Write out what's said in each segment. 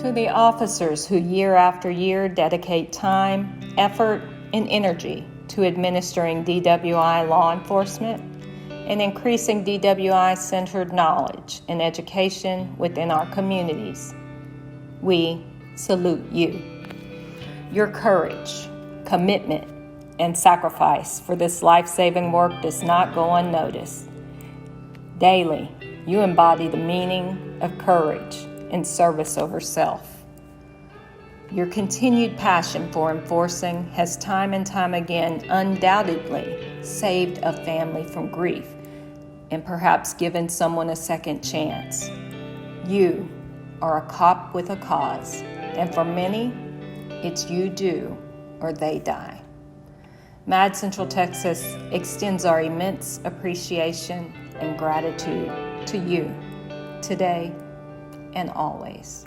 To the officers who year after year dedicate time, effort, and energy to administering DWI law enforcement and increasing DWI-centered knowledge and education within our communities, we salute you. Your courage, commitment, and sacrifice for this life-saving work does not go unnoticed. Daily, you embody the meaning of courage and service over self. Your continued passion for enforcing has time and time again undoubtedly saved a family from grief and perhaps given someone a second chance. You are a cop with a cause, and for many, it's you do or they die. MADD Central Texas extends our immense appreciation and gratitude to you today and always.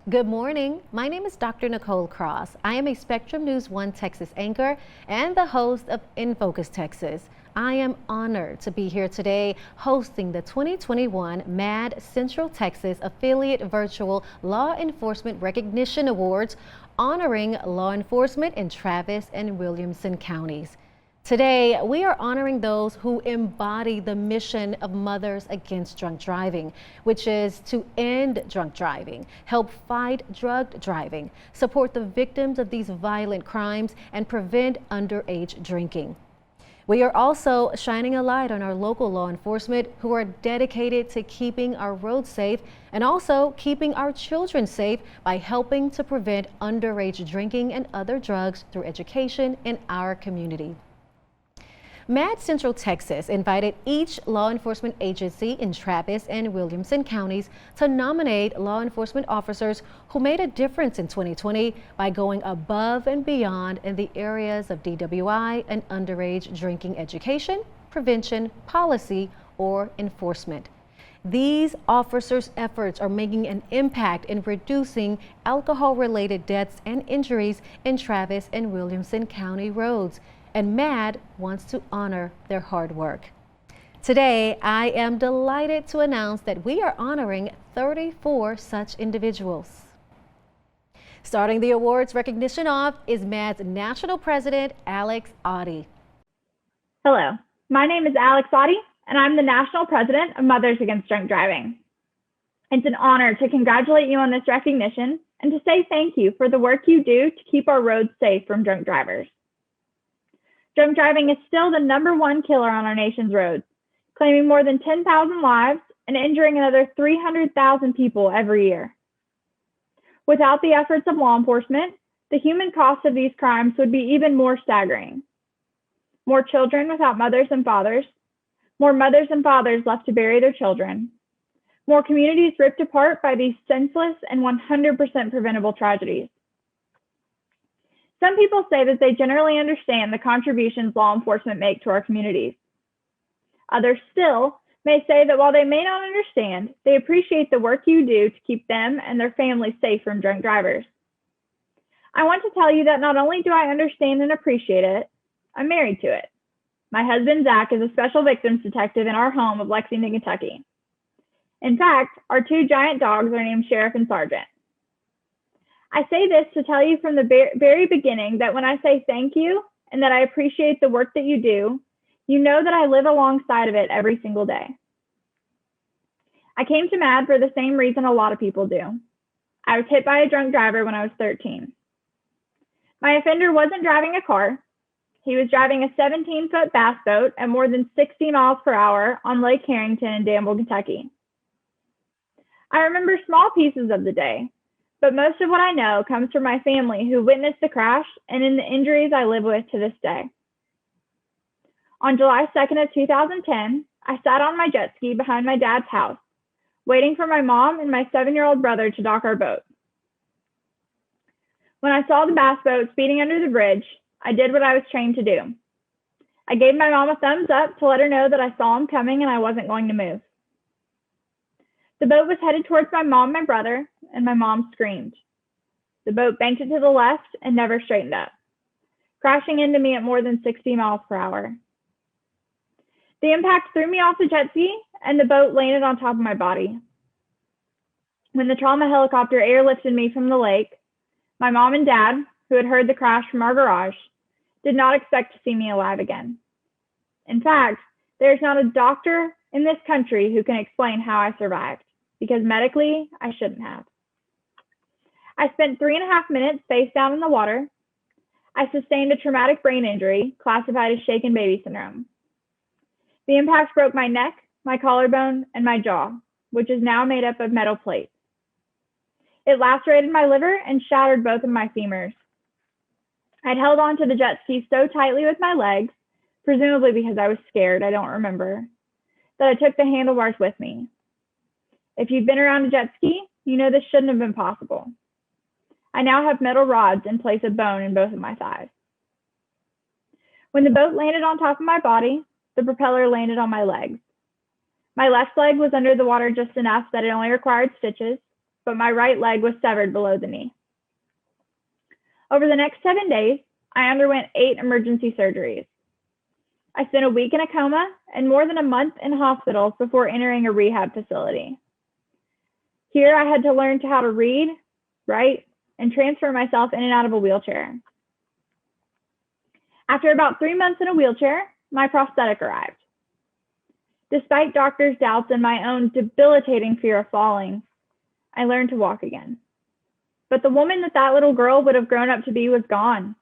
Good morning. My name is Dr. Nicole Cross. I am a Spectrum News 1 Texas anchor and the host of In Focus Texas. I am honored to be here today hosting the 2021 MADD Central Texas Affiliate Virtual Law Enforcement Recognition Awards, honoring law enforcement in Travis and Williamson counties. Today, we are honoring those who embody the mission of Mothers Against Drunk Driving, which is to end drunk driving, help fight drug driving, support the victims of these violent crimes, and prevent underage drinking. We are also shining a light on our local law enforcement who are dedicated to keeping our roads safe and also keeping our children safe by helping to prevent underage drinking and other drugs through education in our community. MADD Central Texas invited each law enforcement agency in Travis and Williamson counties to nominate law enforcement officers who made a difference in 2020 by going above and beyond in the areas of DWI and underage drinking education, prevention, policy, or enforcement. These officers' efforts are making an impact in reducing alcohol-related deaths and injuries in Travis and Williamson County roads, and MADD wants to honor their hard work. Today, I am delighted to announce that we are honoring 34 such individuals. Starting the awards recognition off is MADD's National President, Alex Audie. Hello, my name is Alex Audie, and I'm the National President of Mothers Against Drunk Driving. It's an honor to congratulate you on this recognition and to say thank you for the work you do to keep our roads safe from drunk drivers. Drunk driving is still the #1 killer on our nation's roads, claiming more than 10,000 lives and injuring another 300,000 people every year. Without the efforts of law enforcement, the human cost of these crimes would be even more staggering. More children without mothers and fathers, more mothers and fathers left to bury their children, more communities ripped apart by these senseless and 100% preventable tragedies. Some people say that they generally understand the contributions law enforcement make to our communities. Others still may say that while they may not understand, they appreciate the work you do to keep them and their families safe from drunk drivers. I want to tell you that not only do I understand and appreciate it, I'm married to it. My husband, Zach, is a special victims detective in our home of Lexington, Kentucky. In fact, our 2 giant dogs are named Sheriff and Sergeant. I say this to tell you from the very beginning that when I say thank you and that I appreciate the work that you do, you know that I live alongside of it every single day. I came to MADD for the same reason a lot of people do. I was hit by a drunk driver when I was 13. My offender wasn't driving a car. He was driving a 17-foot bass boat at more than 60 miles per hour on Lake Harrington in Danville, Kentucky. I remember small pieces of the day, but most of what I know comes from my family who witnessed the crash and in the injuries I live with to this day. On July 2nd of 2010, I sat on my jet ski behind my dad's house, waiting for my mom and my 7-year-old brother to dock our boat. When I saw the bass boat speeding under the bridge, I did what I was trained to do. I gave my mom a thumbs up to let her know that I saw him coming and I wasn't going to move. The boat was headed towards my mom and my brother, and my mom screamed. The boat banked it to the left and never straightened up, crashing into me at more than 60 miles per hour. The impact threw me off the jet ski, and the boat landed on top of my body. When the trauma helicopter airlifted me from the lake, my mom and dad, who had heard the crash from our garage, did not expect to see me alive again. In fact, there's not a doctor in this country who can explain how I survived, because medically, I shouldn't have. I spent 3.5 minutes face down in the water. I sustained a traumatic brain injury classified as shaken baby syndrome. The impact broke my neck, my collarbone, and my jaw, which is now made up of metal plates. It lacerated my liver and shattered both of my femurs. I'd held onto the jet ski so tightly with my legs, presumably because I was scared, I don't remember, that I took the handlebars with me. If you've been around a jet ski, you know this shouldn't have been possible. I now have metal rods in place of bone in both of my thighs. When the boat landed on top of my body, the propeller landed on my legs. My left leg was under the water just enough that it only required stitches, but my right leg was severed below the knee. Over the next 7 days, I underwent 8 emergency surgeries. I spent a week in a coma and more than a month in hospitals before entering a rehab facility. Here, I had to learn how to read, write, and transfer myself in and out of a wheelchair. After about 3 months in a wheelchair, my prosthetic arrived. Despite doctors' doubts and my own debilitating fear of falling, I learned to walk again. But the woman that little girl would have grown up to be was gone.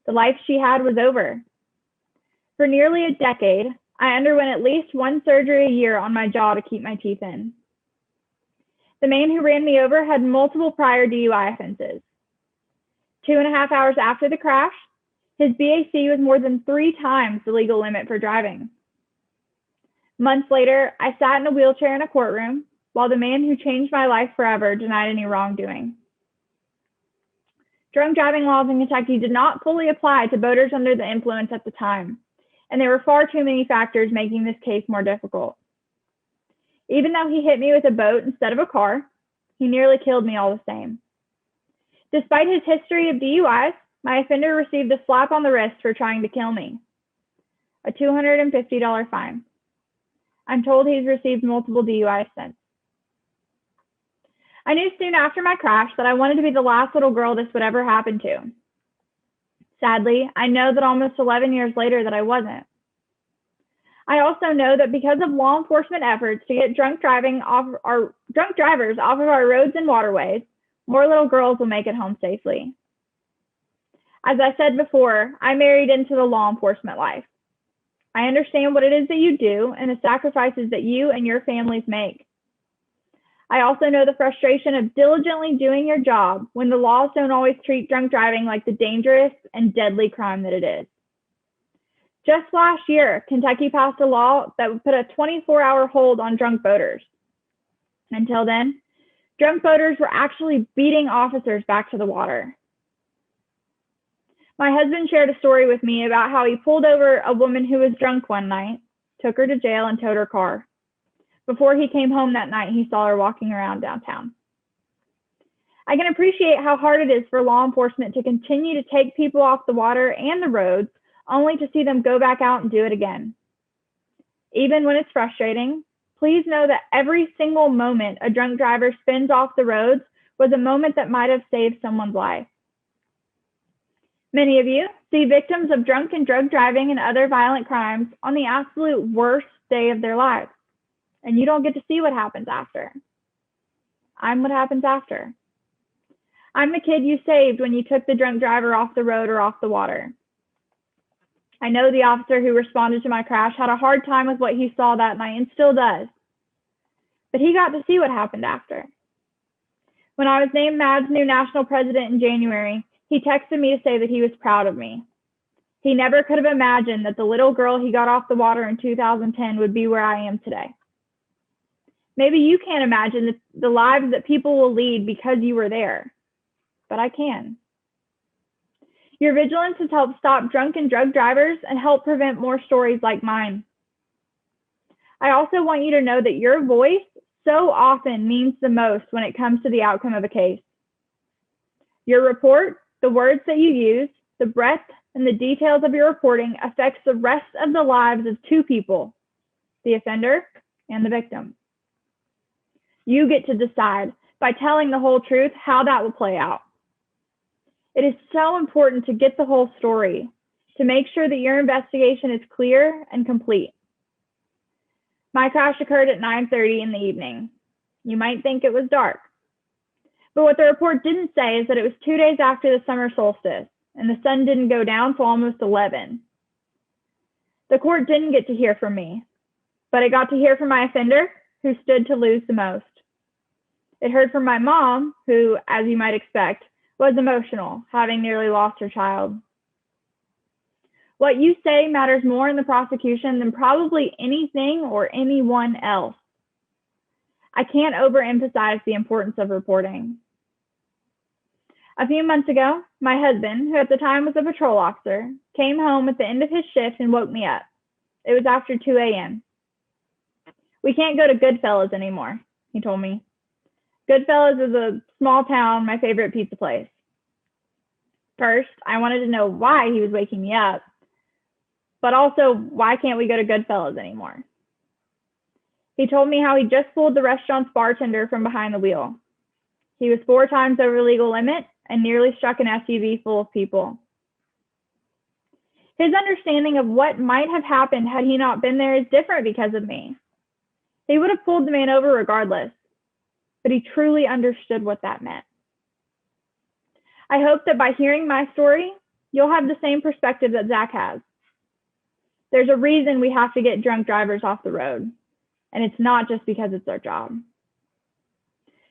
The life she had was over. For nearly a decade, I underwent at least 1 surgery a year on my jaw to keep my teeth in. The man who ran me over had multiple prior DUI offenses. 2.5 hours after the crash, his BAC was more than 3 times the legal limit for driving. Months later, I sat in a wheelchair in a courtroom while the man who changed my life forever denied any wrongdoing. Drunk driving laws in Kentucky did not fully apply to boaters under the influence at the time, and there were far too many factors making this case more difficult. Even though he hit me with a boat instead of a car, he nearly killed me all the same. Despite his history of DUIs, my offender received a slap on the wrist for trying to kill me, a $250 fine. I'm told he's received multiple DUIs since. I knew soon after my crash that I wanted to be the last little girl this would ever happen to. Sadly, I know that almost 11 years later that I wasn't. I also know that because of law enforcement efforts to get drunk drivers off of our roads and waterways, more little girls will make it home safely. As I said before, I married into the law enforcement life. I understand what it is that you do and the sacrifices that you and your families make. I also know the frustration of diligently doing your job when the laws don't always treat drunk driving like the dangerous and deadly crime that it is. Just last year, Kentucky passed a law that would put a 24-hour hold on drunk boaters. Until then, drunk boaters were actually beating officers back to the water. My husband shared a story with me about how he pulled over a woman who was drunk one night, took her to jail, and towed her car. Before he came home that night, he saw her walking around downtown. I can appreciate how hard it is for law enforcement to continue to take people off the water and the roads, only to see them go back out and do it again. Even when it's frustrating, please know that every single moment a drunk driver spins off the roads was a moment that might have saved someone's life. Many of you see victims of drunk and drug driving and other violent crimes on the absolute worst day of their lives, and you don't get to see what happens after. I'm what happens after. I'm the kid you saved when you took the drunk driver off the road or off the water. I know the officer who responded to my crash had a hard time with what he saw that night and still does, but he got to see what happened after. When I was named MADD's new national president in January, he texted me to say that he was proud of me. He never could have imagined that the little girl he got off the water in 2010 would be where I am today. Maybe you can't imagine the lives that people will lead because you were there, but I can. Your vigilance has helped stop drunk and drug drivers and help prevent more stories like mine. I also want you to know that your voice so often means the most when it comes to the outcome of a case. Your report, the words that you use, The breadth and the details of your reporting affects the rest of the lives of two people, the offender and the victim. You get to decide by telling the whole truth how that will play out. It is so important to get the whole story, to make sure that your investigation is clear and complete. My crash occurred at 9:30 in the evening. You might think it was dark. But what the report didn't say is that it was 2 days after the summer solstice, and the sun didn't go down till almost 11. The court didn't get to hear from me, but it got to hear from my offender, who stood to lose the most. It heard from my mom, who, as you might expect, was emotional, having nearly lost her child. What you say matters more in the prosecution than probably anything or anyone else. I can't overemphasize the importance of reporting. A few months ago, my husband, who at the time was a patrol officer, came home at the end of his shift and woke me up. It was after 2 a.m. "We can't go to Goodfellas anymore," he told me. Goodfellas is a small town, my favorite pizza place. First, I wanted to know why he was waking me up, but also, why can't we go to Goodfellas anymore? He told me how he just pulled the restaurant's bartender from behind the wheel. He was 4 times over legal limit and nearly struck an SUV full of people. His understanding of what might have happened had he not been there is different because of me. He would have pulled the man over regardless, but he truly understood what that meant. I hope that by hearing my story, you'll have the same perspective that Zach has. There's a reason we have to get drunk drivers off the road, and it's not just because it's our job.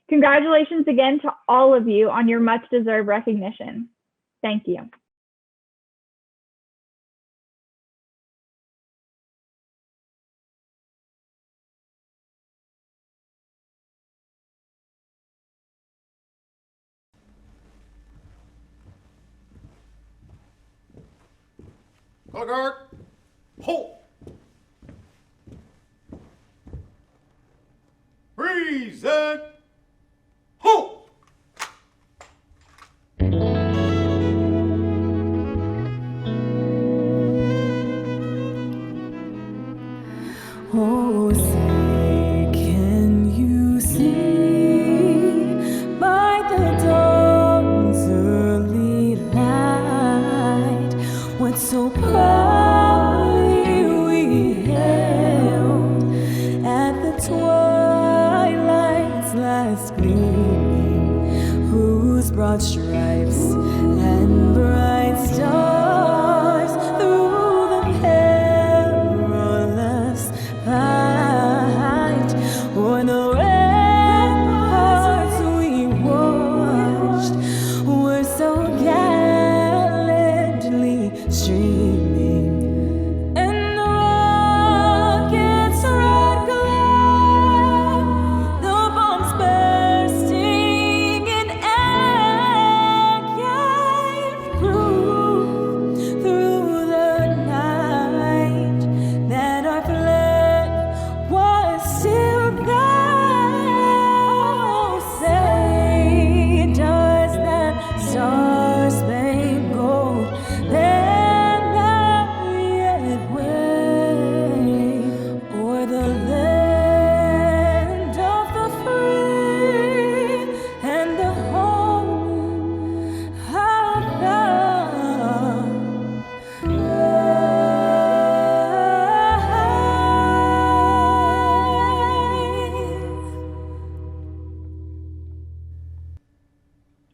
Congratulations again to all of you on your much-deserved recognition. Thank you. Color guard, hold. Present, hold. Oh, say, can you see by the dawn's early light what so proudly we hailed at the twilight's last gleaming, whose broad stripes and bright stars through the perilous fight o'er the ramparts we watched were so gallantly streaming, and the rocket's red glare, the bombs bursting in air, gave proof through the night that our flag was still there. Say, does that star-spangled gold banner yet wave o'er the land of the free and the home of the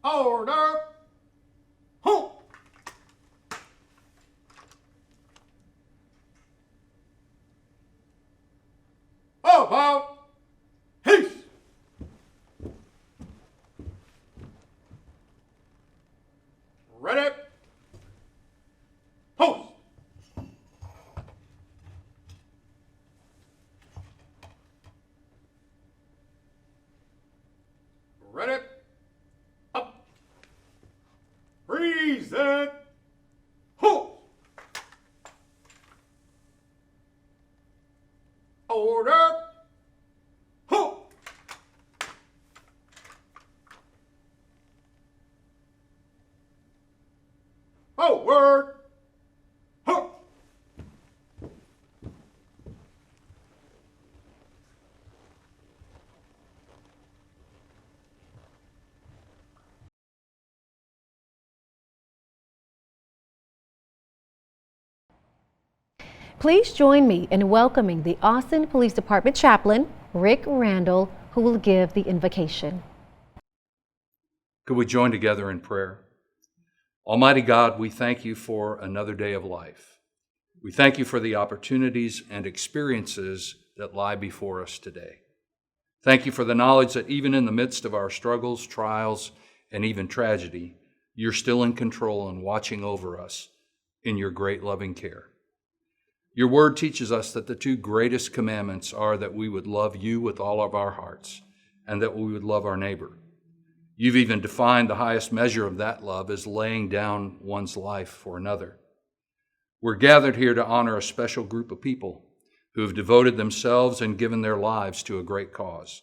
Order, hold. About haste. Ready, post. Ready, up. Present, hold. Order, hold. Hold. Forward. Huh. Please join me in welcoming the Austin Police Department Chaplain, Rick Randall, who will give the invocation. Could we join together in prayer? Almighty God, we thank you for another day of life. We thank you for the opportunities and experiences that lie before us today. Thank you for the knowledge that even in the midst of our struggles, trials, and even tragedy, you're still in control and watching over us in your great loving care. Your word teaches us that the two greatest commandments are that we would love you with all of our hearts and that we would love our neighbor. You've even defined the highest measure of that love as laying down one's life for another. We're gathered here to honor a special group of people who have devoted themselves and given their lives to a great cause,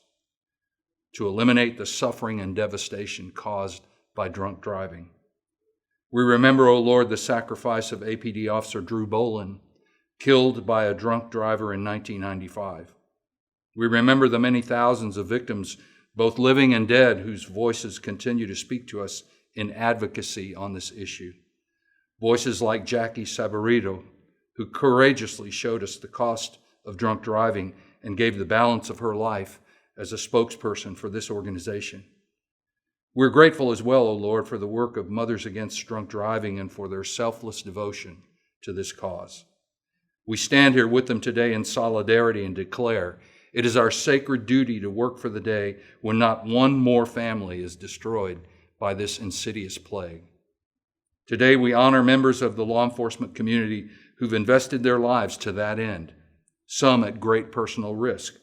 to eliminate the suffering and devastation caused by drunk driving. We remember, O Lord, the sacrifice of APD Officer Drew Bolin, killed by a drunk driver in 1995. We remember the many thousands of victims, both living and dead, whose voices continue to speak to us in advocacy on this issue. Voices like Jackie Sabarito, who courageously showed us the cost of drunk driving and gave the balance of her life as a spokesperson for this organization. We're grateful as well, O Lord, for the work of Mothers Against Drunk Driving and for their selfless devotion to this cause. We stand here with them today in solidarity and declare it is our sacred duty to work for the day when not one more family is destroyed by this insidious plague. Today we honor members of the law enforcement community who've invested their lives to that end, some at great personal risk.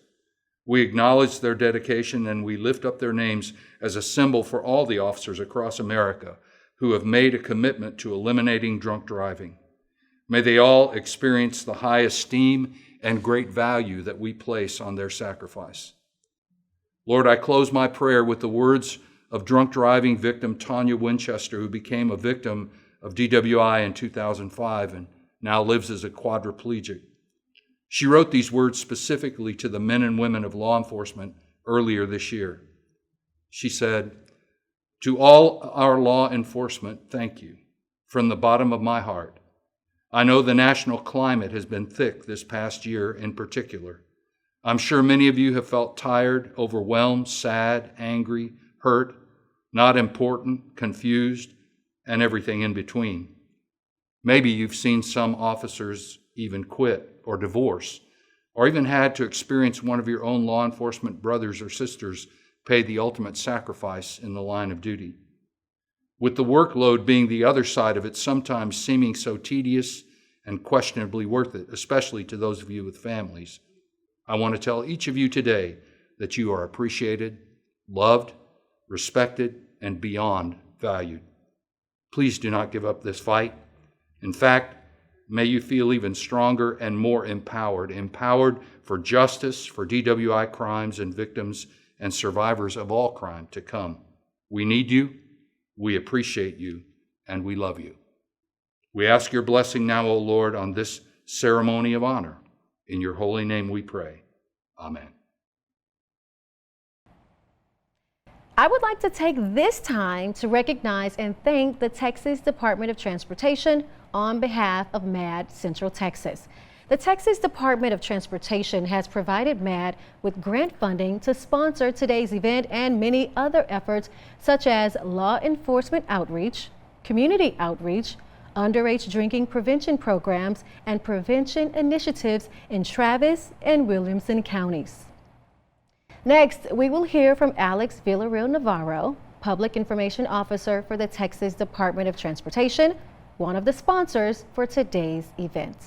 We acknowledge their dedication and we lift up their names as a symbol for all the officers across America who have made a commitment to eliminating drunk driving. May they all experience the high esteem and great value that we place on their sacrifice. Lord, I close my prayer with the words of drunk driving victim Tanya Winchester, who became a victim of DWI in 2005 and now lives as a quadriplegic. She wrote these words specifically to the men and women of law enforcement earlier this year. She said, "To all our law enforcement, thank you from the bottom of my heart. I know the national climate has been thick this past year in particular. I'm sure many of you have felt tired, overwhelmed, sad, angry, hurt, not important, confused, and everything in between. Maybe you've seen some officers even quit or divorce, or even had to experience one of your own law enforcement brothers or sisters pay the ultimate sacrifice in the line of duty. With the workload being the other side of it, sometimes seeming so tedious and questionably worth it, especially to those of you with families, I want to tell each of you today that you are appreciated, loved, respected, and beyond valued. Please do not give up this fight. In fact, may you feel even stronger and more empowered for justice, for DWI crimes and victims and survivors of all crime to come. We need you. We appreciate you, and we love you. We ask your blessing now, O Lord, on this ceremony of honor. In your holy name we pray. Amen. I would like to take this time to recognize and thank the Texas Department of Transportation on behalf of MADD Central Texas. The Texas Department of Transportation has provided MADD with grant funding to sponsor today's event and many other efforts such as law enforcement outreach, community outreach, underage drinking prevention programs, and prevention initiatives in Travis and Williamson counties. Next, we will hear from Alex Villarreal Navarro, Public Information Officer for the Texas Department of Transportation, one of the sponsors for today's event.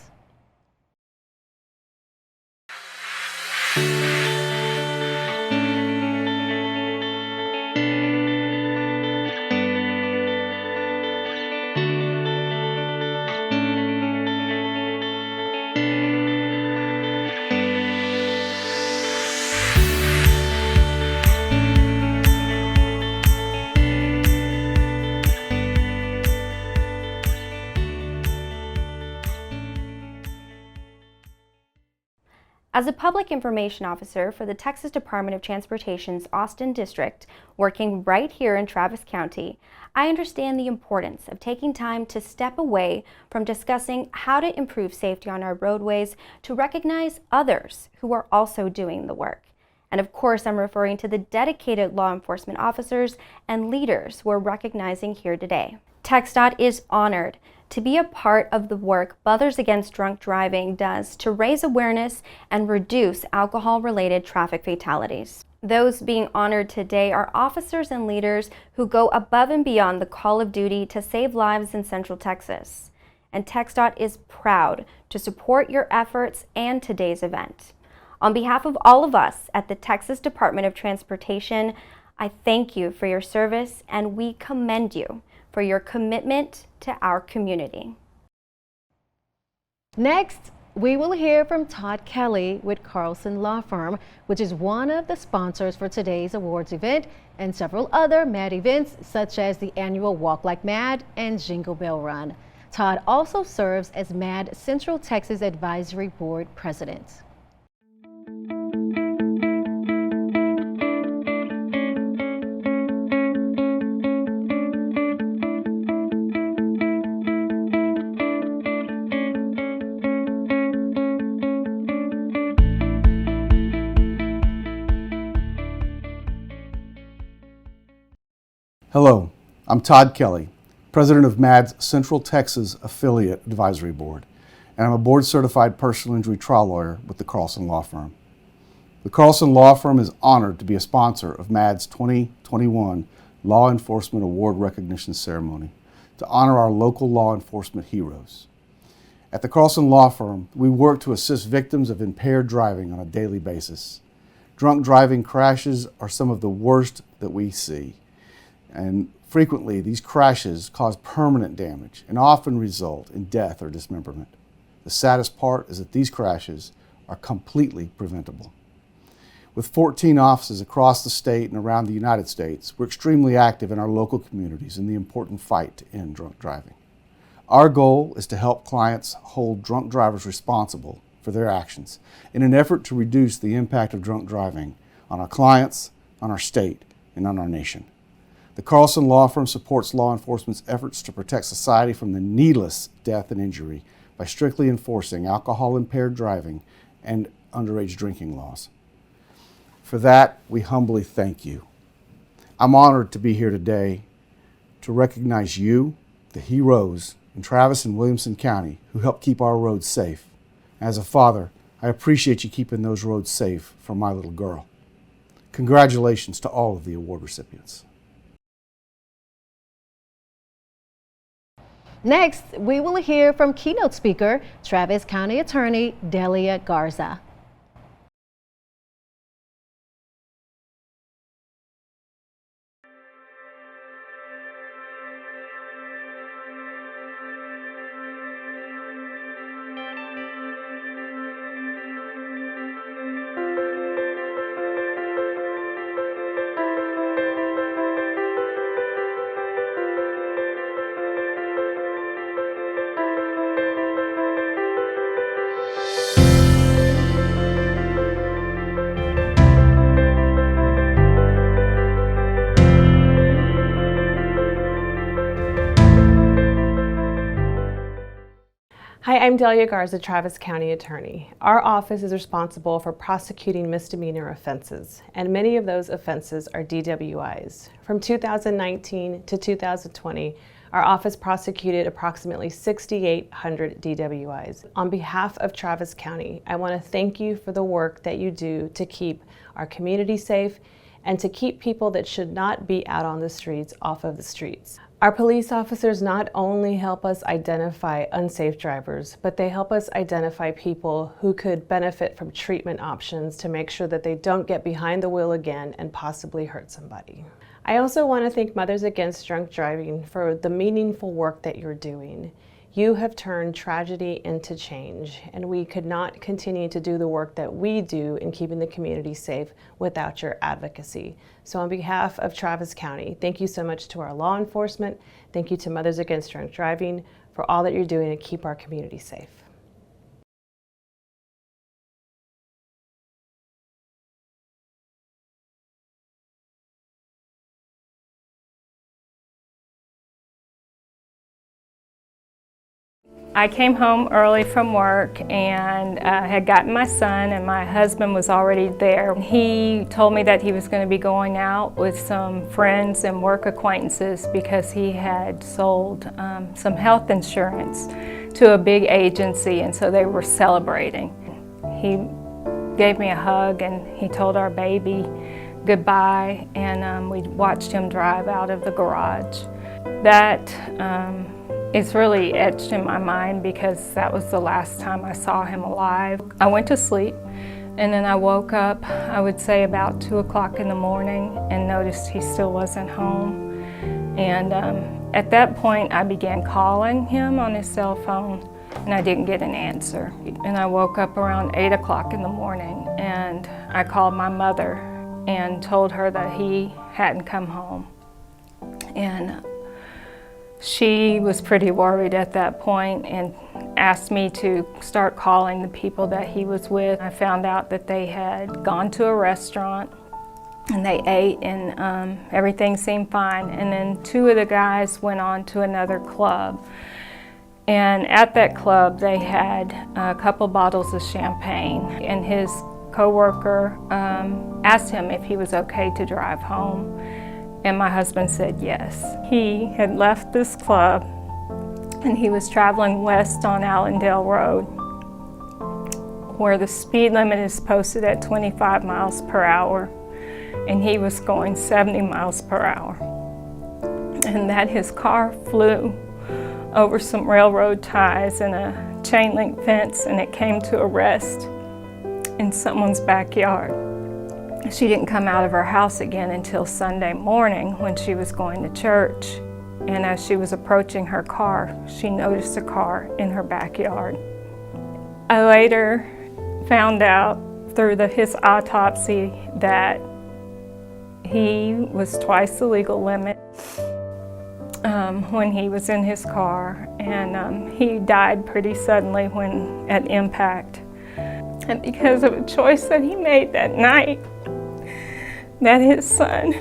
As a public information officer for the Texas Department of Transportation's Austin District, working right here in Travis County, I understand the importance of taking time to step away from discussing how to improve safety on our roadways to recognize others who are also doing the work. And of course, I'm referring to the dedicated law enforcement officers and leaders we're recognizing here today. TxDOT is honored to be a part of the work Mothers Against Drunk Driving does to raise awareness and reduce alcohol-related traffic fatalities. Those being honored today are officers and leaders who go above and beyond the call of duty to save lives in Central Texas. And TxDOT is proud to support your efforts and today's event. On behalf of all of us at the Texas Department of Transportation, I thank you for your service and we commend you for your commitment to our community. Next, we will hear from Todd Kelly with Carlson Law Firm, which is one of the sponsors for today's awards event and several other MADD events, such as the annual Walk Like MADD and Jingle Bell Run. Todd also serves as MADD Central Texas Advisory Board President. Hello, I'm Todd Kelly, President of MADD's Central Texas Affiliate Advisory Board, and I'm a board-certified personal injury trial lawyer with the Carlson Law Firm. The Carlson Law Firm is honored to be a sponsor of MADD's 2021 Law Enforcement Award Recognition Ceremony to honor our local law enforcement heroes. At the Carlson Law Firm, we work to assist victims of impaired driving on a daily basis. Drunk driving crashes are some of the worst that we see. And frequently, these crashes cause permanent damage and often result in death or dismemberment. The saddest part is that these crashes are completely preventable. With 14 offices across the state and around the United States, we're extremely active in our local communities in the important fight to end drunk driving. Our goal is to help clients hold drunk drivers responsible for their actions in an effort to reduce the impact of drunk driving on our clients, on our state, and on our nation. The Carlson Law Firm supports law enforcement's efforts to protect society from the needless death and injury by strictly enforcing alcohol-impaired driving and underage drinking laws. For that, we humbly thank you. I'm honored to be here today to recognize you, the heroes in Travis and Williamson County who help keep our roads safe. As a father, I appreciate you keeping those roads safe for my little girl. Congratulations to all of the award recipients. Next, we will hear from keynote speaker, Travis County Attorney Delia Garza. Hi, I'm Delia Garza, Travis County Attorney. Our office is responsible for prosecuting misdemeanor offenses, and many of those offenses are DWIs. From 2019 to 2020, our office prosecuted approximately 6,800 DWIs. On behalf of Travis County, I want to thank you for the work that you do to keep our community safe and to keep people that should not be out on the streets off of the streets. Our police officers not only help us identify unsafe drivers, but they help us identify people who could benefit from treatment options to make sure that they don't get behind the wheel again and possibly hurt somebody. I also want to thank Mothers Against Drunk Driving for the meaningful work that you're doing. You have turned tragedy into change, and we could not continue to do the work that we do in keeping the community safe without your advocacy. So on behalf of Travis County, thank you so much to our law enforcement. Thank you to Mothers Against Drunk Driving for all that you're doing to keep our community safe. I came home early from work and had gotten my son, and my husband was already there. He told me that he was going to be going out with some friends and work acquaintances because he had sold some health insurance to a big agency, and so they were celebrating. He gave me a hug and he told our baby goodbye, and we watched him drive out of the garage. That it's really etched in my mind because that was the last time I saw him alive. I went to sleep and then I woke up, I would say about 2 o'clock in the morning, and noticed he still wasn't home. And at that point I began calling him on his cell phone and I didn't get an answer. And I woke up around 8 o'clock in the morning and I called my mother and told her that he hadn't come home. And she was pretty worried at that point and asked me to start calling the people that he was with. I found out that they had gone to a restaurant and they ate, and everything seemed fine. And then 2 of the guys went on to another club. And at that club they had a couple bottles of champagne, and his coworker asked him if he was okay to drive home. And my husband said yes. He had left this club and he was traveling west on Allendale Road, where the speed limit is posted at 25 miles per hour, and he was going 70 miles per hour. And that his car flew over some railroad ties and a chain link fence, and it came to a rest in someone's backyard. She didn't come out of her house again until Sunday morning when she was going to church. And as she was approaching her car, she noticed a car in her backyard. I later found out through his autopsy that he was twice the legal limit when he was in his car, and he died pretty suddenly when at impact. And because of a choice that he made that night, that his son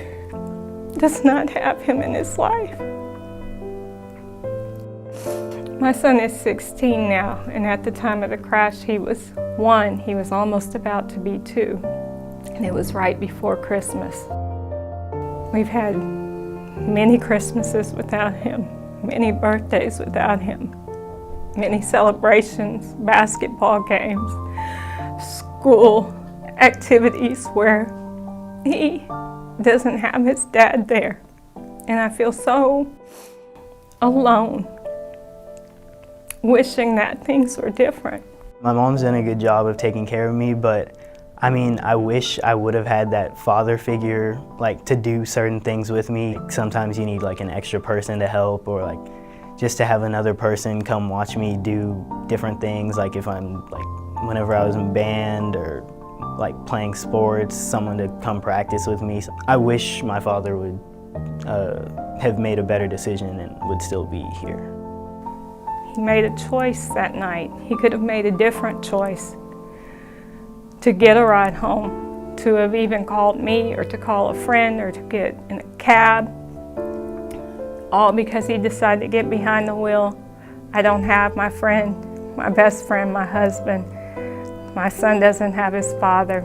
does not have him in his life. My son is 16 now, and at the time of the crash he was 1. He was almost about to be 2, and it was right before Christmas. We've had many Christmases without him, many birthdays without him, many celebrations, basketball games, school activities where he doesn't have his dad there. And I feel so alone, wishing that things were different. My mom's done a good job of taking care of me, but I mean, I wish I would have had that father figure, like, to do certain things with me. Sometimes you need like an extra person to help, or like just to have another person come watch me do different things. Like if I'm whenever I was in band or like playing sports, someone to come practice with me. I wish my father would have made a better decision and would still be here. He made a choice that night. He could have made a different choice to get a ride home, to have even called me or to call a friend or to get in a cab, all because he decided to get behind the wheel. I don't have my friend, my best friend, my husband. My son doesn't have his father.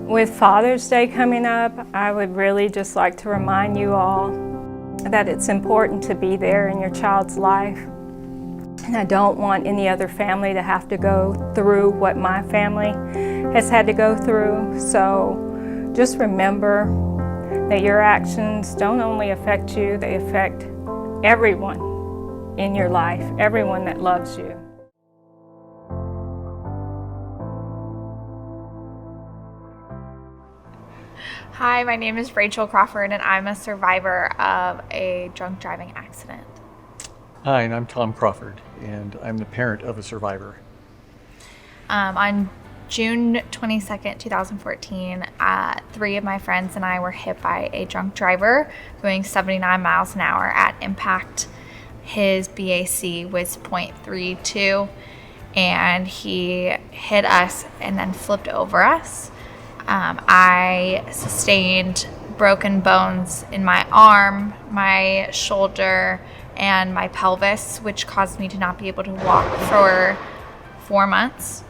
With Father's Day coming up, I would really just like to remind you all that it's important to be there in your child's life. And I don't want any other family to have to go through what my family has had to go through. So just remember that your actions don't only affect you, they affect everyone in your life, everyone that loves you. Hi, my name is Rachel Crawford, and I'm a survivor of a drunk driving accident. Hi, and I'm Tom Crawford, and I'm the parent of a survivor. On June 22nd, 2014, 3 of my friends and I were hit by a drunk driver going 79 miles an hour at impact. His BAC was .32, and he hit us and then flipped over us. I sustained broken bones in my arm, my shoulder, and my pelvis, which caused me to not be able to walk for 4 months.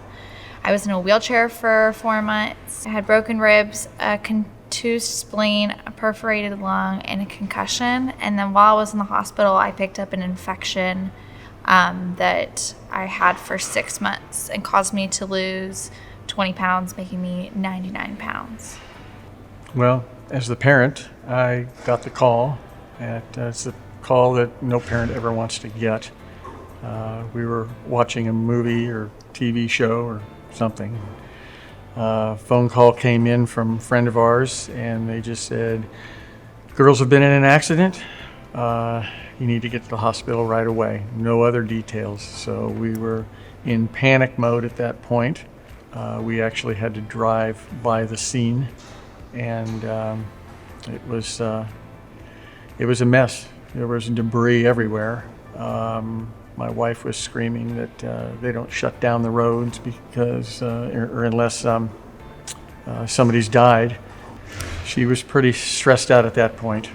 I was in a wheelchair for 4 months. I had broken ribs, a contused spleen, a perforated lung, and a concussion. And then while I was in the hospital, I picked up an infection that I had for 6 months and caused me to lose 20 pounds, making me 99 pounds. Well, as the parent, I got the call. It's a call that no parent ever wants to get. We were watching a movie or TV show or something. Phone call came in from a friend of ours, and they just said, girls have been in an accident. You need to get to the hospital right away. No other details. So we were in panic mode at that point. We actually had to drive by the scene, and it was a mess. There was debris everywhere. My wife was screaming that they don't shut down the roads because, or unless somebody's died. She was pretty stressed out at that point.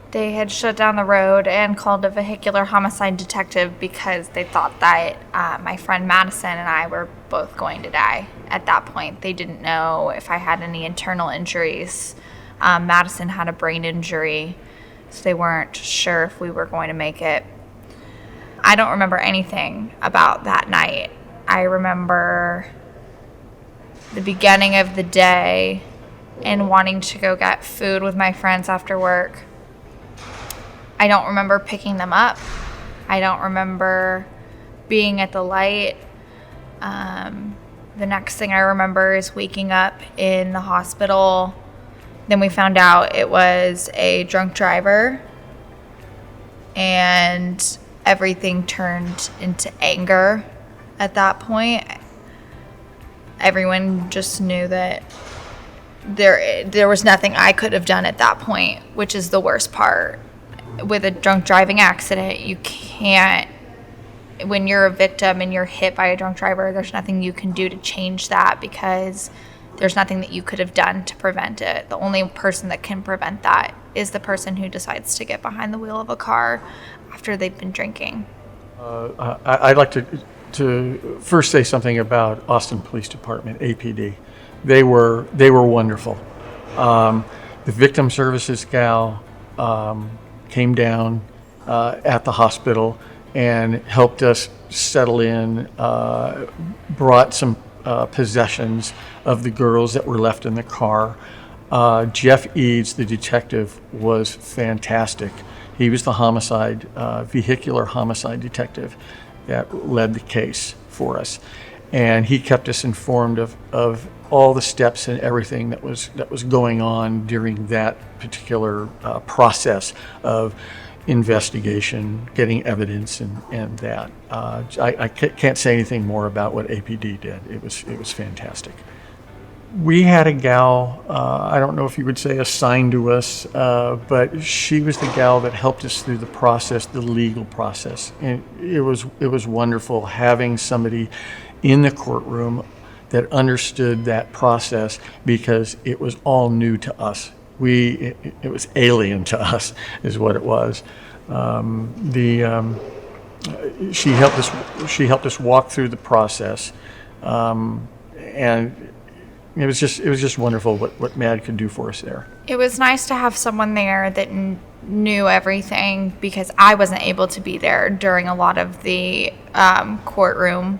They had shut down the road and called a vehicular homicide detective because they thought that my friend Madison and I were both going to die. At that point, they didn't know if I had any internal injuries. Madison had a brain injury, so they weren't sure if we were going to make it. I don't remember anything about that night. I remember the beginning of the day and wanting to go get food with my friends after work. I don't remember picking them up. I don't remember being at the light. The next thing I remember is waking up in the hospital. Then we found out it was a drunk driver, and everything turned into anger at that point. Everyone just knew that there was nothing I could have done at that point, which is the worst part. With a drunk driving accident, you can't, when you're a victim and you're hit by a drunk driver, there's nothing you can do to change that because there's nothing that you could have done to prevent it. The only person that can prevent that is the person who decides to get behind the wheel of a car after they've been drinking. I'd like to first say something about Austin Police Department, APD. They were wonderful. The victim services gal came down at the hospital and helped us settle in, brought some possessions of the girls that were left in the car. Jeff Eads, the detective, was fantastic. He was the vehicular homicide detective that led the case for us. And he kept us informed of all the steps and everything that was going on during that particular process of investigation, getting evidence, and that. I can't say anything more about what APD did. It was fantastic. We had a gal, I don't know if you would say assigned to us, but she was the gal that helped us through the process, the legal process. And it was wonderful having somebody in the courtroom that understood that process because it was all new to us. It was alien to us, is what it was. She helped us walk through the process, and it was just wonderful what MADD could do for us there. It was nice to have someone there that knew everything because I wasn't able to be there during a lot of the courtroom,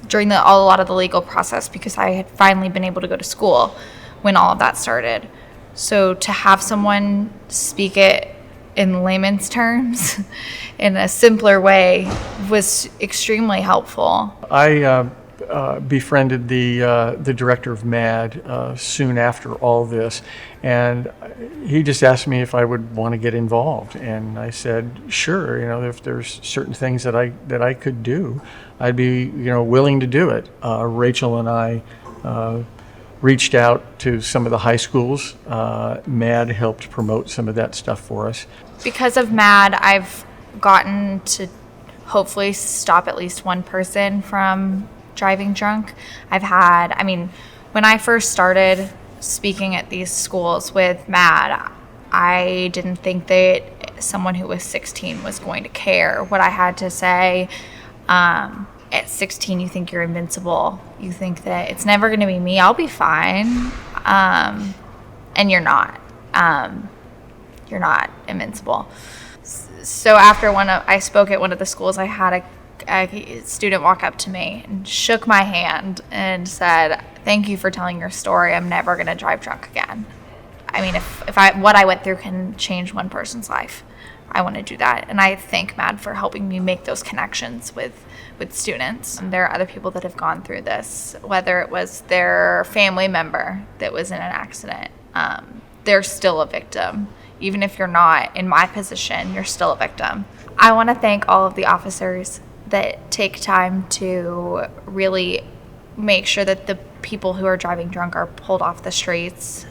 during a lot of the legal process because I had finally been able to go to school when all of that started. So to have someone speak it in layman's terms in a simpler way was extremely helpful. I befriended the director of MADD soon after all this, and he just asked me if I would want to get involved, and I said sure. If there's certain things that I could do, I'd be willing to do it. Rachel and I reached out to some of the high schools. MADD helped promote some of that stuff for us. Because of MADD, I've gotten to hopefully stop at least one person from driving drunk. When I first started speaking at these schools with MADD, I didn't think that someone who was 16 was going to care what I had to say. At 16, you think you're invincible. You think that it's never going to be me. I'll be fine. And you're not. You're not invincible. So after I spoke at one of the schools, I had a student walk up to me and shook my hand and said, "Thank you for telling your story. I'm never going to drive drunk again." I mean, if what I went through can change one person's life, I want to do that. And I thank MADD for helping me make those connections with students. And there are other people that have gone through this, whether it was their family member that was in an accident. They're still a victim. Even if you're not in my position, you're still a victim. I want to thank all of the officers that take time to really make sure that the people who are driving drunk are pulled off the streets,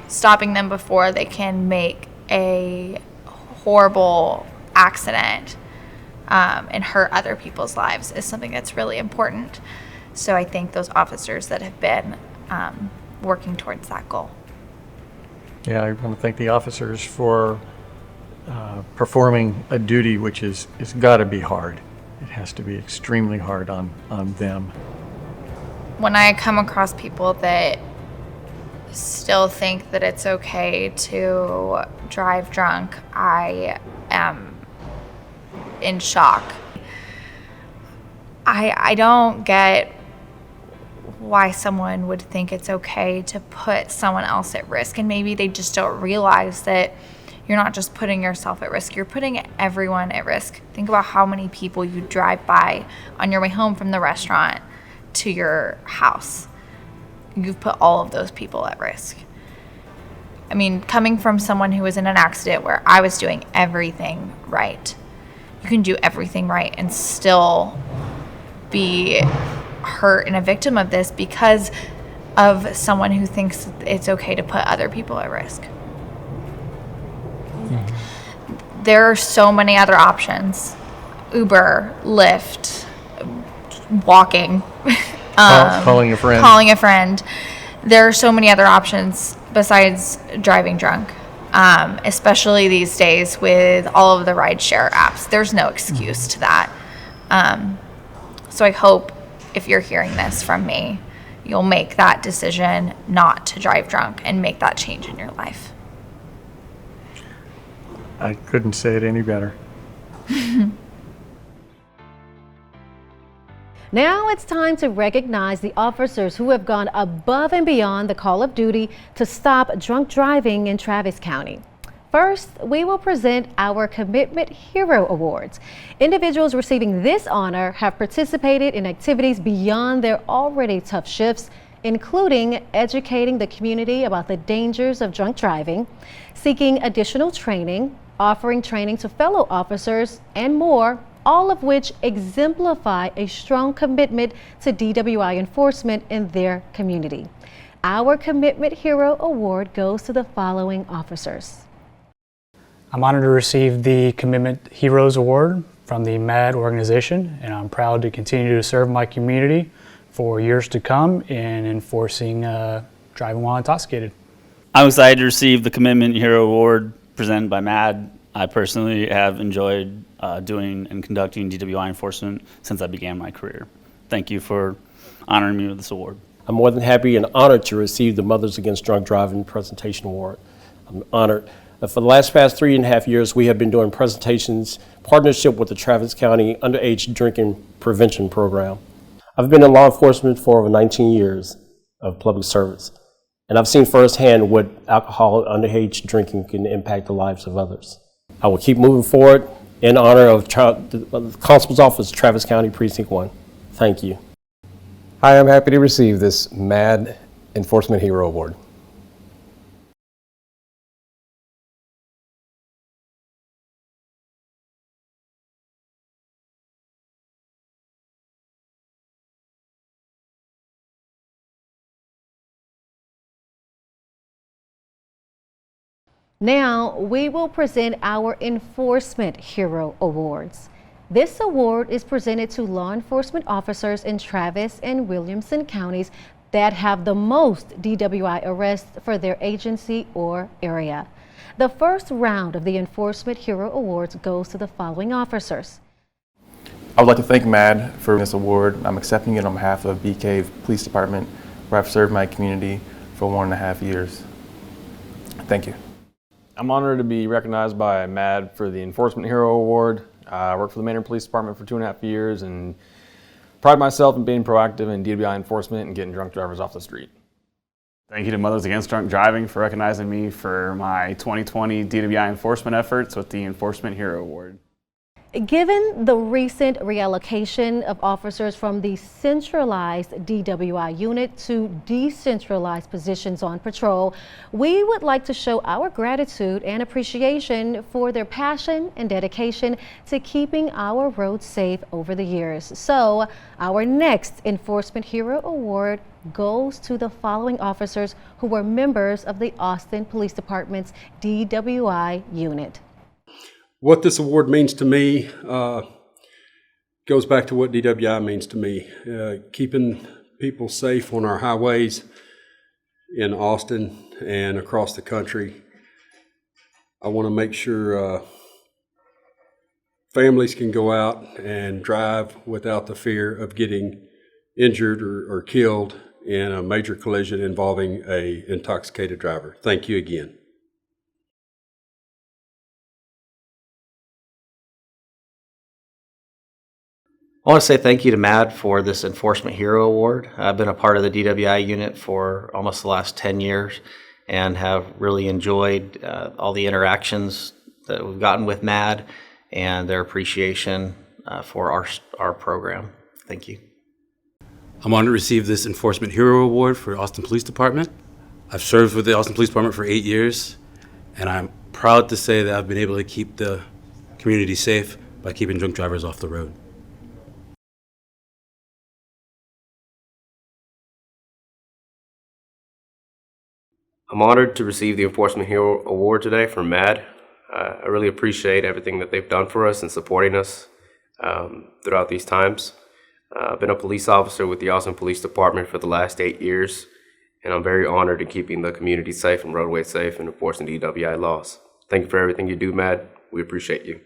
stopping them before they can make a horrible accident and hurt other people's lives is something that's really important. So I thank those officers that have been working towards that goal. Yeah, I want to thank the officers for performing a duty which is got to be hard. It has to be extremely hard on them. When I come across people that still think that it's okay to drive drunk, I am in shock. I don't get why someone would think it's okay to put someone else at risk, and maybe they just don't realize that you're not just putting yourself at risk, you're putting everyone at risk. Think about how many people you drive by on your way home from the restaurant to your house. You've put all of those people at risk. I mean, coming from someone who was in an accident where I was doing everything right, you can do everything right and still be hurt and a victim of this because of someone who thinks it's okay to put other people at risk. Mm-hmm. There are so many other options. Uber, Lyft, walking, calling a friend. Calling a friend. There are so many other options besides driving drunk, especially these days with all of the rideshare apps. There's no excuse to that. So I hope if you're hearing this from me, you'll make that decision not to drive drunk and make that change in your life. I couldn't say it any better. Now it's time to recognize the officers who have gone above and beyond the call of duty to stop drunk driving in Travis County. First, we will present our Commitment Hero Awards. Individuals receiving this honor have participated in activities beyond their already tough shifts, including educating the community about the dangers of drunk driving, seeking additional training, offering training to fellow officers, and more, all of which exemplify a strong commitment to DWI enforcement in their community. Our Commitment Hero Award goes to the following officers. I'm honored to receive the Commitment Heroes Award from the MADD organization, and I'm proud to continue to serve my community for years to come in enforcing driving while intoxicated. I'm excited to receive the Commitment Hero Award presented by MADD. I personally have enjoyed doing and conducting DWI enforcement since I began my career. Thank you for honoring me with this award. I'm more than happy and honored to receive the Mothers Against Drunk Driving Presentation Award. I'm honored. For the past 3.5 years, we have been doing presentations, partnership with the Travis County Underage Drinking Prevention Program. I've been in law enforcement for over 19 years of public service, and I've seen firsthand what alcohol and underage drinking can impact the lives of others. I will keep moving forward in honor of the Constable's Office, Travis County Precinct 1. Thank you. Hi, I'm happy to receive this MADD Enforcement Hero Award. Now we will present our Enforcement Hero Awards. This award is presented to law enforcement officers in Travis and Williamson counties that have the most DWI arrests for their agency or area. The first round of the Enforcement Hero Awards goes to the following officers. I would like to thank MADD for this award. I'm accepting it on behalf of BK Police Department, where I've served my community for 1.5 years. Thank you. I'm honored to be recognized by MADD for the Enforcement Hero Award. I worked for the Maynard Police Department for 2.5 years and pride myself in being proactive in DWI enforcement and getting drunk drivers off the street. Thank you to Mothers Against Drunk Driving for recognizing me for my 2020 DWI enforcement efforts with the Enforcement Hero Award. Given the recent reallocation of officers from the centralized DWI unit to decentralized positions on patrol, we would like to show our gratitude and appreciation for their passion and dedication to keeping our roads safe over the years. So, our next Enforcement Hero Award goes to the following officers who were members of the Austin Police Department's DWI unit. What this award means to me goes back to what DWI means to me. Keeping people safe on our highways in Austin and across the country. I want to make sure families can go out and drive without the fear of getting injured or killed in a major collision involving an intoxicated driver. Thank you again. I want to say thank you to MADD for this Enforcement Hero Award. I've been a part of the DWI unit for almost the last 10 years and have really enjoyed all the interactions that we've gotten with MADD and their appreciation for our program. Thank you. I'm honored to receive this Enforcement Hero Award for Austin Police Department. I've served with the Austin Police Department for 8 years, and I'm proud to say that I've been able to keep the community safe by keeping drunk drivers off the road. I'm honored to receive the Enforcement Hero Award today from MADD. I really appreciate everything that they've done for us and supporting us throughout these times. I've been a police officer with the Austin Police Department for the last 8 years, and I'm very honored in keeping the community safe and roadways safe and enforcing DWI laws. Thank you for everything you do, MADD. We appreciate you.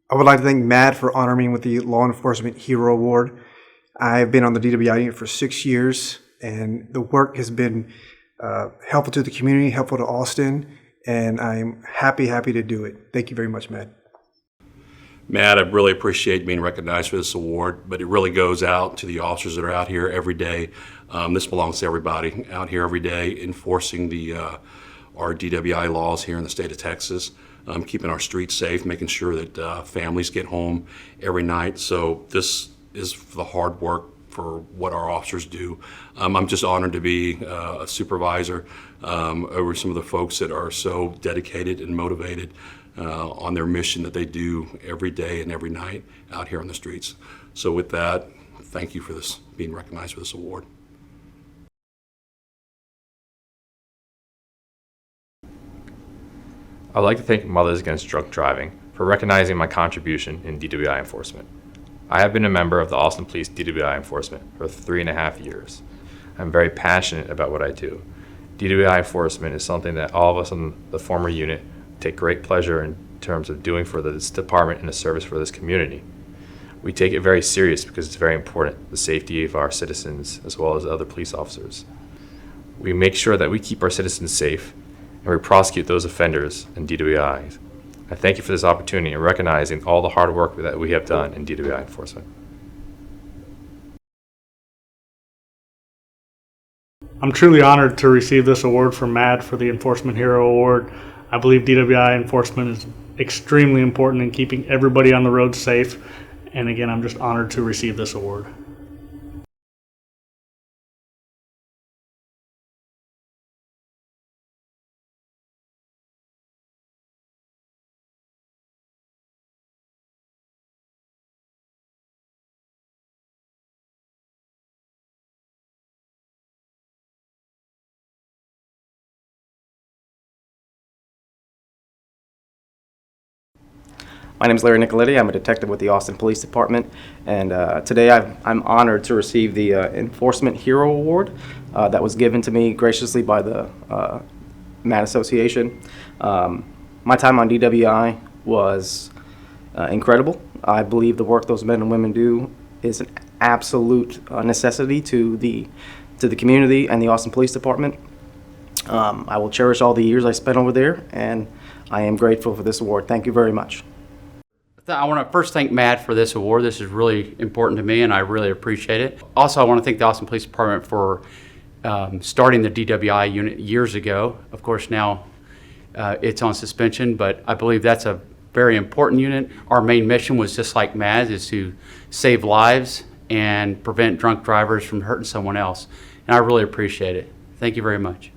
I would like to thank MADD for honoring me with the Law Enforcement Hero Award. I've been on the DWI unit for 6 years, and the work has been helpful to the community, helpful to Austin, and I'm happy to do it. Thank you very much, MADD. Matt, I really appreciate being recognized for this award, but it really goes out to the officers that are out here every day. This belongs to everybody out here every day enforcing our DWI laws here in the state of Texas. Keeping our streets safe, making sure that families get home every night. So this is the hard work for what our officers do. I'm just honored to be a supervisor over some of the folks that are so dedicated and motivated on their mission that they do every day and every night out here on the streets. So with that, thank you for this, being recognized for this award. I'd like to thank Mothers Against Drunk Driving for recognizing my contribution in DWI enforcement. I have been a member of the Austin Police DWI enforcement for 3.5 years. I'm very passionate about what I do. DWI enforcement is something that all of us in the former unit take great pleasure in terms of doing for this department and a service for this community. We take it very serious because it's very important, the safety of our citizens as well as other police officers. We make sure that we keep our citizens safe and we prosecute those offenders in DWIs. I thank you for this opportunity and recognizing all the hard work that we have done in DWI enforcement. I'm truly honored to receive this award from MADD for the Enforcement Hero Award. I believe DWI enforcement is extremely important in keeping everybody on the road safe. And again, I'm just honored to receive this award. My name is Larry Nicoletti. I'm a detective with the Austin Police Department, and today I'm honored to receive the Enforcement Hero Award that was given to me graciously by the MADD Association. My time on DWI was incredible. I believe the work those men and women do is an absolute necessity to the community and the Austin Police Department. I will cherish all the years I spent over there, and I am grateful for this award. Thank you very much. I want to first thank MADD for this award. This is really important to me, and I really appreciate it. Also, I want to thank the Austin Police Department for starting the DWI unit years ago. Of course, now it's on suspension, but I believe that's a very important unit. Our main mission was just like MADD, is to save lives and prevent drunk drivers from hurting someone else. And I really appreciate it. Thank you very much.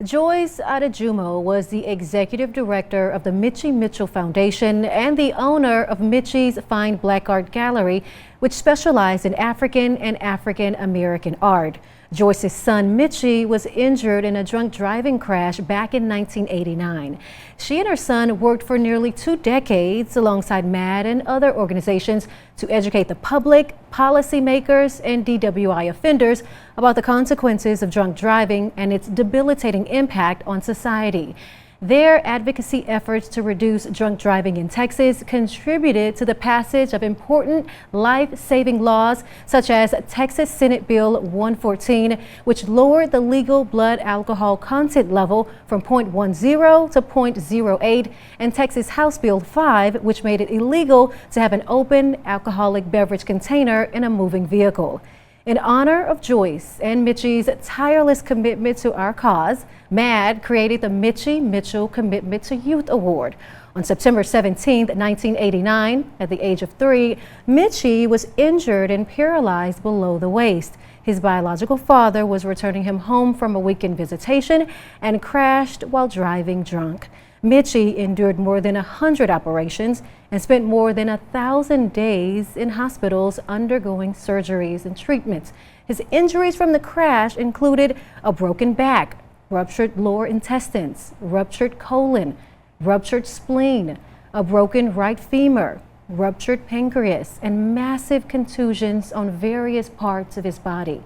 Joyce Adejumo was the executive director of the Mitchie Mitchell Foundation and the owner of Mitchie's Fine Black Art Gallery, which specialized in African and African American art. Joyce's son, Mitchie, was injured in a drunk driving crash back in 1989. She and her son worked for nearly 2 decades alongside MADD and other organizations to educate the public, policymakers, and DWI offenders about the consequences of drunk driving and its debilitating impact on society. Their advocacy efforts to reduce drunk driving in Texas contributed to the passage of important life-saving laws such as Texas Senate Bill 114, which lowered the legal blood alcohol content level from 0.10 to 0.08, and Texas House Bill 5, which made it illegal to have an open alcoholic beverage container in a moving vehicle. In honor of Joyce and Mitchie's tireless commitment to our cause, MADD created the Mitchie Mitchell Commitment to Youth Award. On September 17, 1989, at the age of 3, Mitchie was injured and paralyzed below the waist. His biological father was returning him home from a weekend visitation and crashed while driving drunk. Mitchie endured more than 100 operations and spent more than 1,000 days in hospitals undergoing surgeries and treatments. His injuries from the crash included a broken back, ruptured lower intestines, ruptured colon, ruptured spleen, a broken right femur, ruptured pancreas, and massive contusions on various parts of his body.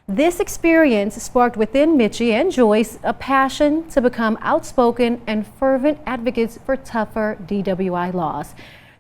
This experience sparked within Mitchie and Joyce a passion to become outspoken and fervent advocates for tougher DWI laws.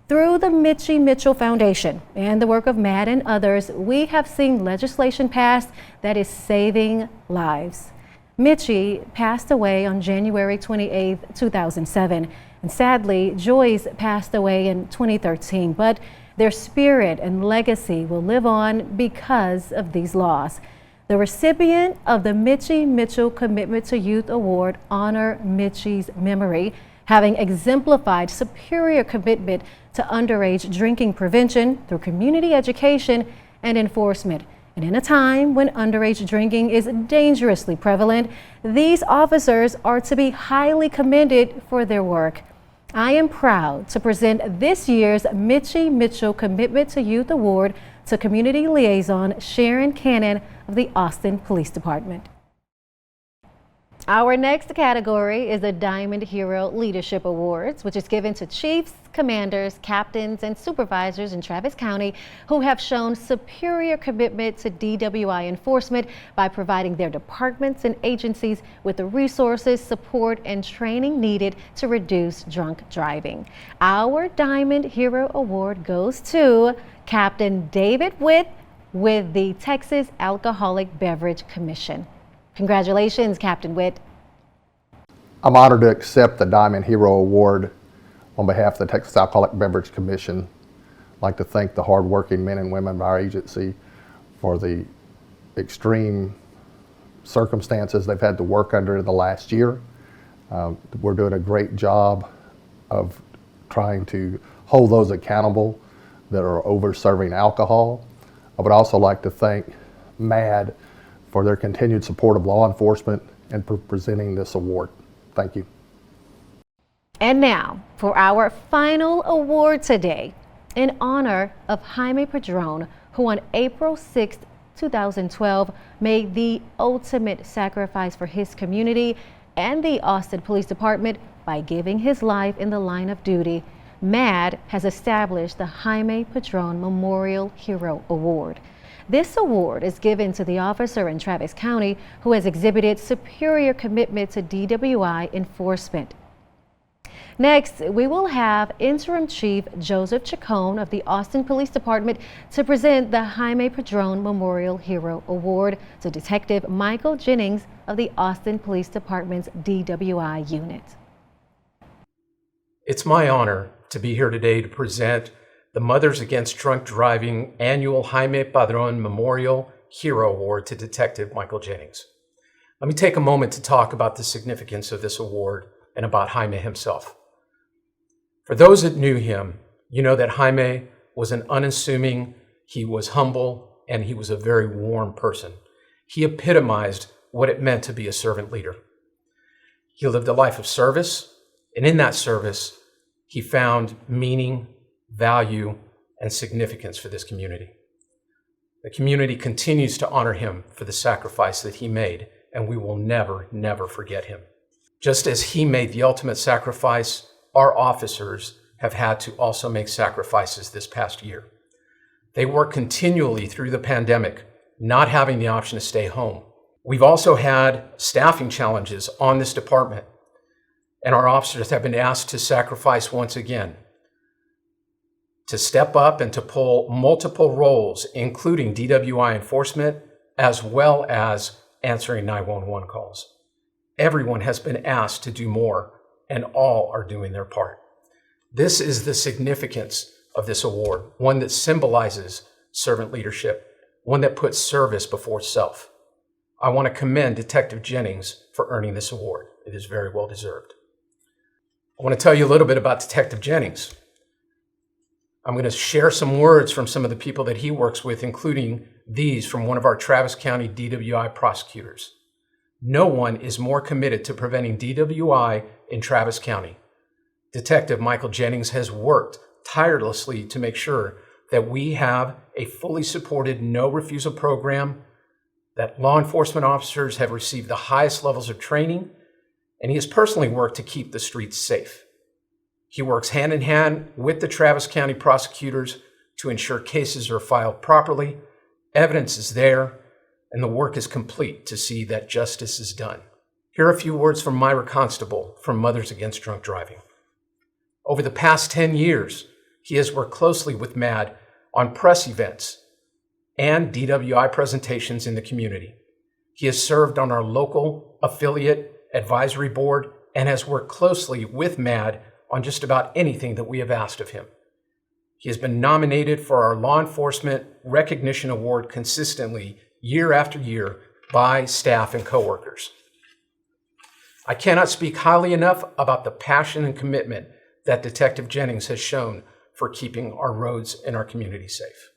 Through the Mitchie Mitchell Foundation and the work of MADD and others, we have seen legislation passed that is saving lives. Mitchie passed away on January 28, 2007, and sadly, Joyce passed away in 2013, but their spirit and legacy will live on because of these laws. The recipient of the Mitchie Mitchell Commitment to Youth Award honor Mitchie's memory, having exemplified superior commitment to underage drinking prevention through community education and enforcement. And in a time when underage drinking is dangerously prevalent, these officers are to be highly commended for their work. I am proud to present this year's Mitchie Mitchell Commitment to Youth Award to Community Liaison Sharon Cannon of the Austin Police Department. Our next category is the Diamond Hero Leadership Awards, which is given to chiefs, commanders, captains, and supervisors in Travis County who have shown superior commitment to DWI enforcement by providing their departments and agencies with the resources, support, and training needed to reduce drunk driving. Our Diamond Hero Award goes to Captain David Witt with the Texas Alcoholic Beverage Commission. Congratulations, Captain Witt. I'm honored to accept the Diamond Hero Award on behalf of the Texas Alcoholic Beverage Commission. I'd like to thank the hardworking men and women of our agency for the extreme circumstances they've had to work under in the last year. We're doing a great job of trying to hold those accountable that are over-serving alcohol. I would also like to thank MADD for their continued support of law enforcement and for presenting this award. Thank you. And now for our final award today, in honor of Jaime Padron, who on April 6, 2012 made the ultimate sacrifice for his community and the Austin Police Department by giving his life in the line of duty. MADD has established the Jaime Padron Memorial Hero Award. This award is given to the officer in Travis County who has exhibited superior commitment to DWI enforcement. Next, we will have Interim Chief Joseph Chacon of the Austin Police Department to present the Jaime Padron Memorial Hero Award to Detective Michael Jennings of the Austin Police Department's DWI unit. It's my honor to be here today to present the Mothers Against Drunk Driving annual Jaime Padron Memorial Hero Award to Detective Michael Jennings. Let me take a moment to talk about the significance of this award and about Jaime himself. For those that knew him, you know that Jaime was an unassuming, he was humble, and he was a very warm person. He epitomized what it meant to be a servant leader. He lived a life of service, and in that service, he found meaning, value, and significance for this community. The community continues to honor him for the sacrifice that he made, and we will never, never forget him. Just as he made the ultimate sacrifice, our officers have had to also make sacrifices this past year. They work continually through the pandemic, not having the option to stay home. We've also had staffing challenges on this department, and our officers have been asked to sacrifice once again, to step up and to pull multiple roles, including DWI enforcement, as well as answering 911 calls. Everyone has been asked to do more, and all are doing their part. This is the significance of this award, one that symbolizes servant leadership, one that puts service before self. I want to commend Detective Jennings for earning this award. It is very well deserved. I want to tell you a little bit about Detective Jennings. I'm going to share some words from some of the people that he works with, including these from one of our Travis County DWI prosecutors. No one is more committed to preventing DWI in Travis County. Detective Michael Jennings has worked tirelessly to make sure that we have a fully supported no refusal program, that law enforcement officers have received the highest levels of training, and he has personally worked to keep the streets safe. He works hand in hand with the Travis County prosecutors to ensure cases are filed properly, evidence is there, and the work is complete to see that justice is done. Here are a few words from Myra Constable from Mothers Against Drunk Driving. Over the past 10 years, he has worked closely with MADD on press events and DWI presentations in the community. He has served on our local affiliate advisory board and has worked closely with MADD on just about anything that we have asked of him. He has been nominated for our Law Enforcement Recognition Award consistently year after year by staff and coworkers. I cannot speak highly enough about the passion and commitment that Detective Jennings has shown for keeping our roads and our community safe.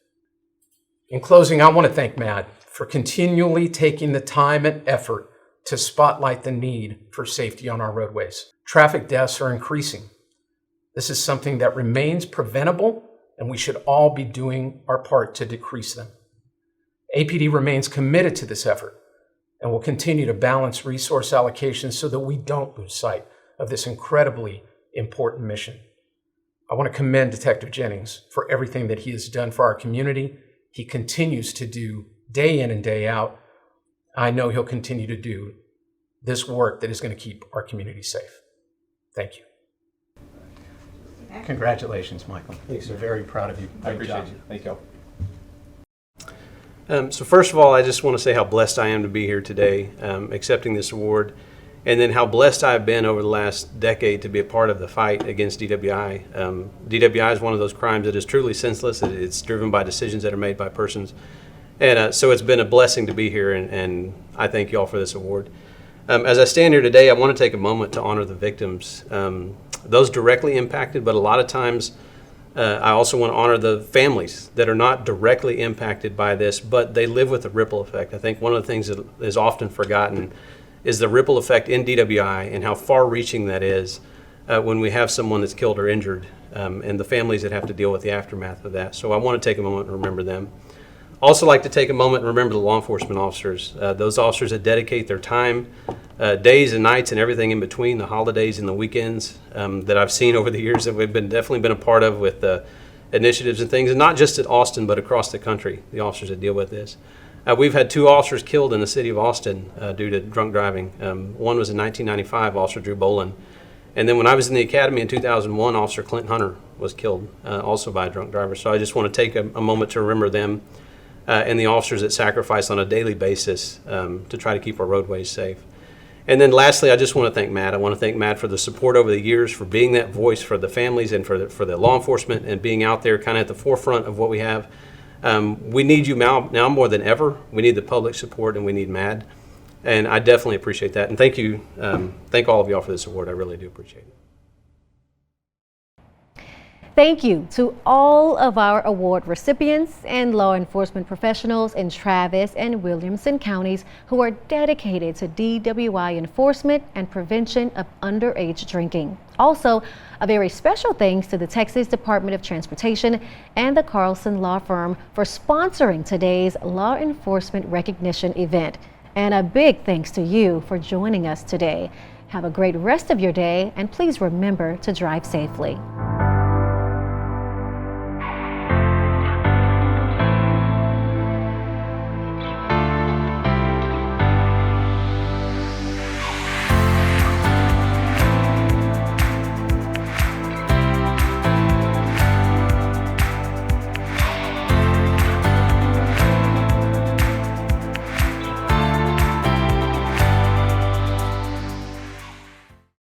In closing, I want to thank MADD for continually taking the time and effort to spotlight the need for safety on our roadways. Traffic deaths are increasing. This is something that remains preventable, and we should all be doing our part to decrease them. APD remains committed to this effort and will continue to balance resource allocations so that we don't lose sight of this incredibly important mission. I want to commend Detective Jennings for everything that he has done for our community. He continues to do day in and day out. I know he'll continue to do this work that is going to keep our community safe. Thank you. Congratulations, Michael. Thanks, sir. We're very proud of you. I appreciate you. Thank you. So first of all, I just want to say how blessed I am to be here today, accepting this award, and then how blessed I've been over the last decade to be a part of the fight against DWI. DWI is one of those crimes that is truly senseless. It's driven by decisions that are made by persons. And so it's been a blessing to be here, and I thank you all for this award. As I stand here today, I want to take a moment to honor the victims, those directly impacted, but a lot of times I also want to honor the families that are not directly impacted by this, but they live with the ripple effect. I think one of the things that is often forgotten is the ripple effect in DWI and how far-reaching that is when we have someone that's killed or injured, and the families that have to deal with the aftermath of that. So I want to take a moment and remember them. Also like to take a moment and remember the law enforcement officers, those officers that dedicate their time, days and nights and everything in between, the holidays and the weekends, that I've seen over the years that we've definitely been a part of with initiatives and things, and not just at Austin, but across the country, the officers that deal with this. We've had 2 officers killed in the city of Austin due to drunk driving. One was in 1995, Officer Drew Bolin. And then when I was in the academy in 2001, Officer Clint Hunter was killed also by a drunk driver. So I just want to take a moment to remember them and the officers that sacrifice on a daily basis to try to keep our roadways safe. And then lastly, I just want to thank MADD. I want to thank MADD for the support over the years, for being that voice for the families and for the law enforcement and being out there kind of at the forefront of what we have. We need you now more than ever. We need the public support and we need MADD. And I definitely appreciate that. And thank you, thank all of y'all for this award. I really do appreciate it. Thank you to all of our award recipients and law enforcement professionals in Travis and Williamson counties who are dedicated to DWI enforcement and prevention of underage drinking. Also, a very special thanks to the Texas Department of Transportation and the Carlson Law Firm for sponsoring today's law enforcement recognition event. And a big thanks to you for joining us today. Have a great rest of your day, and please remember to drive safely.